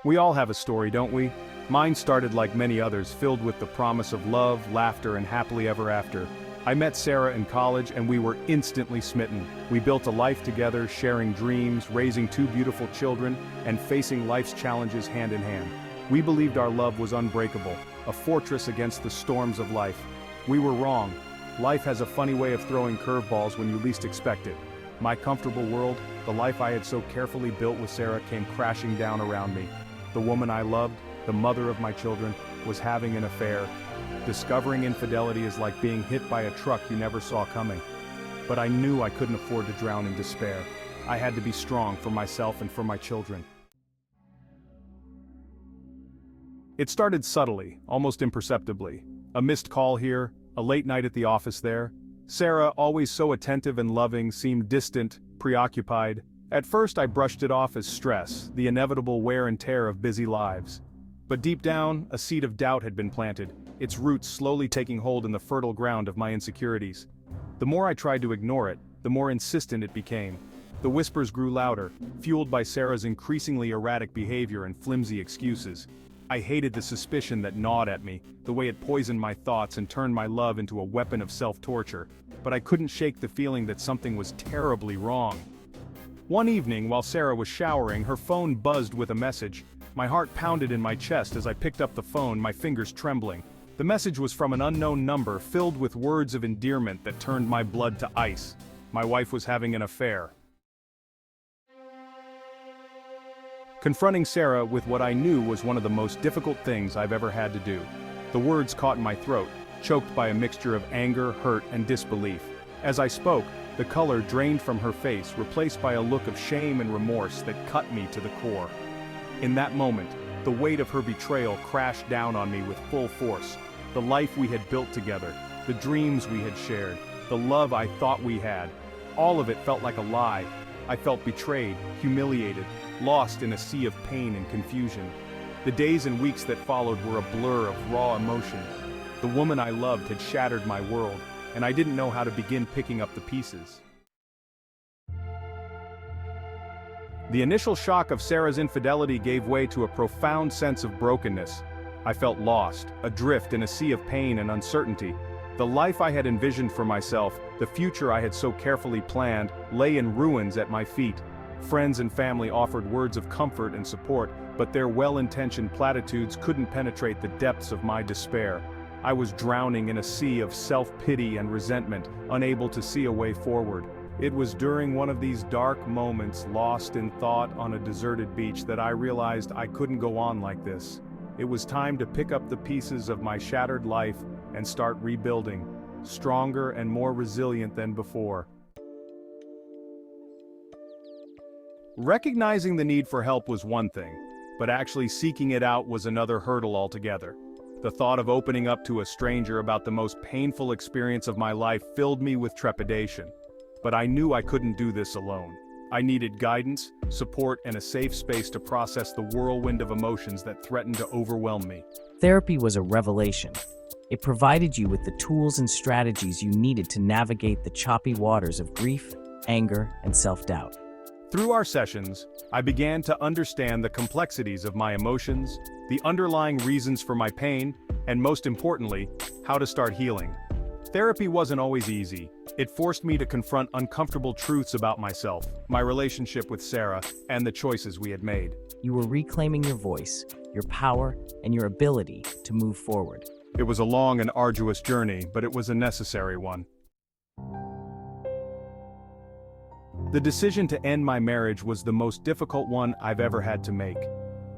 We all have a story, don't we? Mine started like many others, filled with the promise of love, laughter, and happily ever after. I met Sarah in college and we were instantly smitten. We built a life together, sharing dreams, raising two beautiful children, and facing life's challenges hand in hand. We believed our love was unbreakable, a fortress against the storms of life. We were wrong. Life has a funny way of throwing curveballs when you least expect it. My comfortable world, the life I had so carefully built with Sarah, came crashing down around me. The woman I loved, the mother of my children, was having an affair. Discovering infidelity is like being hit by a truck you never saw coming. But I knew I couldn't afford to drown in despair. I had to be strong for myself and for my children. It started subtly, almost imperceptibly. A missed call here, a late night at the office there. Sarah, always so attentive and loving, seemed distant, preoccupied. At first I brushed it off as stress, the inevitable wear and tear of busy lives. But deep down, a seed of doubt had been planted, its roots slowly taking hold in the fertile ground of my insecurities. The more I tried to ignore it, the more insistent it became. The whispers grew louder, fueled by Sarah's increasingly erratic behavior and flimsy excuses. I hated the suspicion that gnawed at me, the way it poisoned my thoughts and turned my love into a weapon of self-torture. But I couldn't shake the feeling that something was terribly wrong. One evening, while Sarah was showering, her phone buzzed with a message. My heart pounded in my chest as I picked up the phone, my fingers trembling. The message was from an unknown number, filled with words of endearment that turned my blood to ice. My wife was having an affair. Confronting Sarah with what I knew was one of the most difficult things I've ever had to do. The words caught in my throat, choked by a mixture of anger, hurt, and disbelief. As I spoke, the color drained from her face, replaced by a look of shame and remorse that cut me to the core. In that moment, the weight of her betrayal crashed down on me with full force. The life we had built together, the dreams we had shared, the love I thought we had, all of it felt like a lie. I felt betrayed, humiliated, lost in a sea of pain and confusion. The days and weeks that followed were a blur of raw emotion. The woman I loved had shattered my world, and I didn't know how to begin picking up the pieces. The initial shock of Sarah's infidelity gave way to a profound sense of brokenness. I felt lost, adrift in a sea of pain and uncertainty. The life I had envisioned for myself, the future I had so carefully planned, lay in ruins at my feet. Friends and family offered words of comfort and support, but their well-intentioned platitudes couldn't penetrate the depths of my despair. I was drowning in a sea of self-pity and resentment, unable to see a way forward. It was during one of these dark moments, lost in thought on a deserted beach, that I realized I couldn't go on like this. It was time to pick up the pieces of my shattered life and start rebuilding, stronger and more resilient than before. Recognizing the need for help was one thing, but actually seeking it out was another hurdle altogether. The thought of opening up to a stranger about the most painful experience of my life filled me with trepidation. But I knew I couldn't do this alone. I needed guidance, support, and a safe space to process the whirlwind of emotions that threatened to overwhelm me. Therapy was a revelation. It provided you with the tools and strategies you needed to navigate the choppy waters of grief, anger, and self-doubt. Through our sessions, I began to understand the complexities of my emotions, the underlying reasons for my pain, and most importantly, how to start healing. Therapy wasn't always easy. It forced me to confront uncomfortable truths about myself, my relationship with Sarah, and the choices we had made. You were reclaiming your voice, your power, and your ability to move forward. It was a long and arduous journey, but it was a necessary one. The decision to end my marriage was the most difficult one I've ever had to make.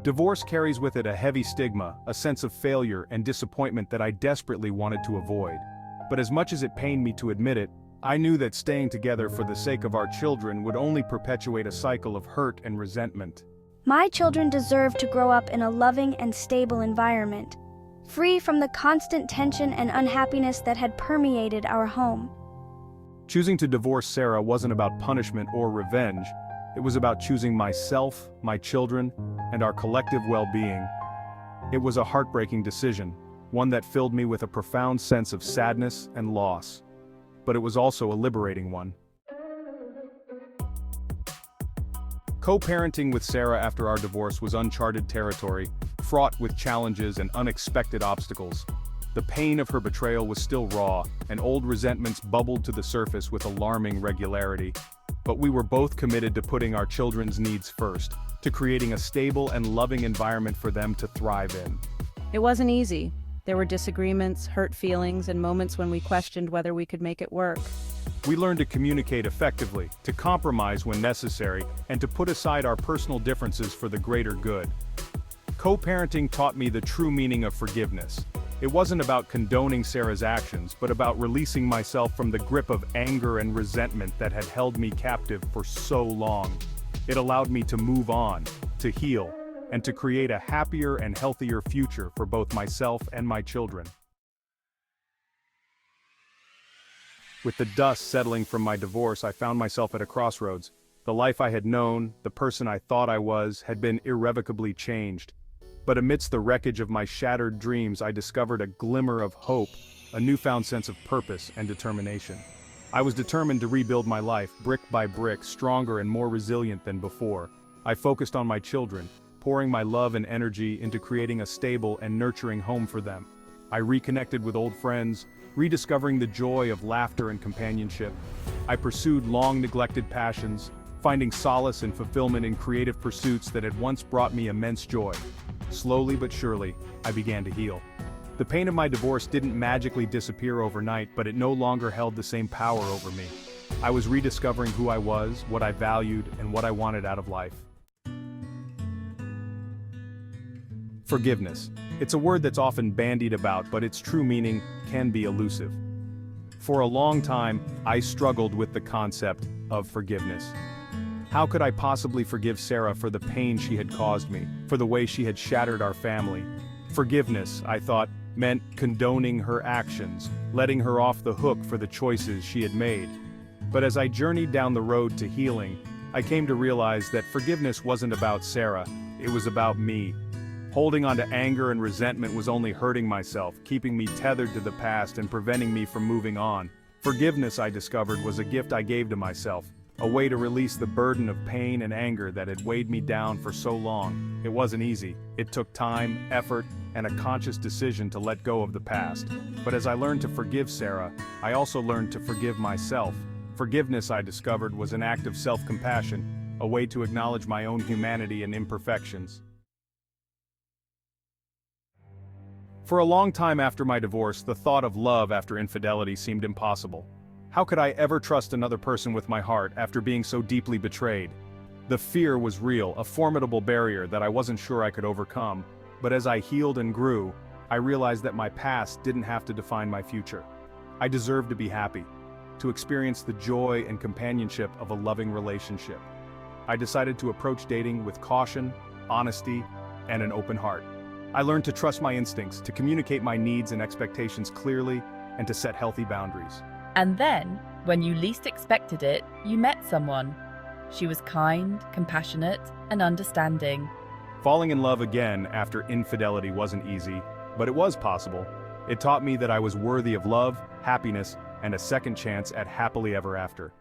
Divorce carries with it a heavy stigma, a sense of failure and disappointment that I desperately wanted to avoid. But as much as it pained me to admit it, I knew that staying together for the sake of our children would only perpetuate a cycle of hurt and resentment. My children deserve to grow up in a loving and stable environment, free from the constant tension and unhappiness that had permeated our home. Choosing to divorce Sarah wasn't about punishment or revenge. It was about choosing myself, my children, and our collective well-being. It was a heartbreaking decision, one that filled me with a profound sense of sadness and loss. But it was also a liberating one. Co-parenting with Sarah after our divorce was uncharted territory, fraught with challenges and unexpected obstacles. The pain of her betrayal was still raw, and old resentments bubbled to the surface with alarming regularity. But we were both committed to putting our children's needs first, to creating a stable and loving environment for them to thrive in. It wasn't easy. There were disagreements, hurt feelings, and moments when we questioned whether we could make it work. We learned to communicate effectively, to compromise when necessary, and to put aside our personal differences for the greater good. Co-parenting taught me the true meaning of forgiveness. It wasn't about condoning Sarah's actions, but about releasing myself from the grip of anger and resentment that had held me captive for so long. It allowed me to move on, to heal, and to create a happier and healthier future for both myself and my children. With the dust settling from my divorce, I found myself at a crossroads. The life I had known, the person I thought I was, had been irrevocably changed. But amidst the wreckage of my shattered dreams, I discovered a glimmer of hope, a newfound sense of purpose and determination. I was determined to rebuild my life, brick by brick, stronger and more resilient than before. I focused on my children, pouring my love and energy into creating a stable and nurturing home for them. I reconnected with old friends, rediscovering the joy of laughter and companionship. I pursued long-neglected passions, finding solace and fulfillment in creative pursuits that had once brought me immense joy. Slowly but surely, I began to heal. The pain of my divorce didn't magically disappear overnight, but it no longer held the same power over me. I was rediscovering who I was, what I valued, and what I wanted out of life. Forgiveness. It's a word that's often bandied about, but its true meaning can be elusive. For a long time, I struggled with the concept of forgiveness. How could I possibly forgive Sarah for the pain she had caused me, for the way she had shattered our family? Forgiveness, I thought, meant condoning her actions, letting her off the hook for the choices she had made. But as I journeyed down the road to healing, I came to realize that forgiveness wasn't about Sarah, it was about me. Holding on to anger and resentment was only hurting myself, keeping me tethered to the past and preventing me from moving on. Forgiveness, I discovered, was a gift I gave to myself, a way to release the burden of pain and anger that had weighed me down for so long. It wasn't easy. It took time, effort, and a conscious decision to let go of the past. But as I learned to forgive Sarah, I also learned to forgive myself. Forgiveness, I discovered, was an act of self-compassion, a way to acknowledge my own humanity and imperfections. For a long time after my divorce, the thought of love after infidelity seemed impossible. How could I ever trust another person with my heart after being so deeply betrayed? The fear was real, a formidable barrier that I wasn't sure I could overcome. But as I healed and grew, I realized that my past didn't have to define my future. I deserved to be happy, to experience the joy and companionship of a loving relationship. I decided to approach dating with caution, honesty, and an open heart. I learned to trust my instincts, to communicate my needs and expectations clearly, and to set healthy boundaries. And then, when you least expected it, you met someone. She was kind, compassionate, and understanding. Falling in love again after infidelity wasn't easy, but it was possible. It taught me that I was worthy of love, happiness, and a second chance at happily ever after.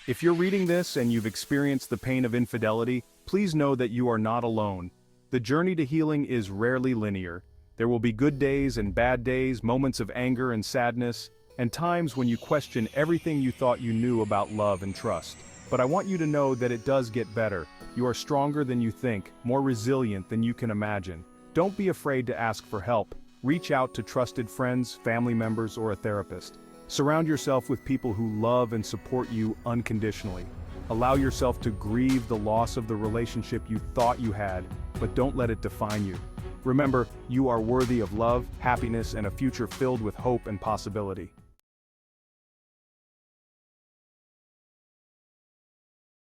If you're reading this and you've experienced the pain of infidelity, please know that you are not alone. The journey to healing is rarely linear. There will be good days and bad days, moments of anger and sadness, and times when you question everything you thought you knew about love and trust. But I want you to know that it does get better. You are stronger than you think, more resilient than you can imagine. Don't be afraid to ask for help. Reach out to trusted friends, family members, or a therapist. Surround yourself with people who love and support you unconditionally. Allow yourself to grieve the loss of the relationship you thought you had, but don't let it define you. Remember, you are worthy of love, happiness, and a future filled with hope and possibility.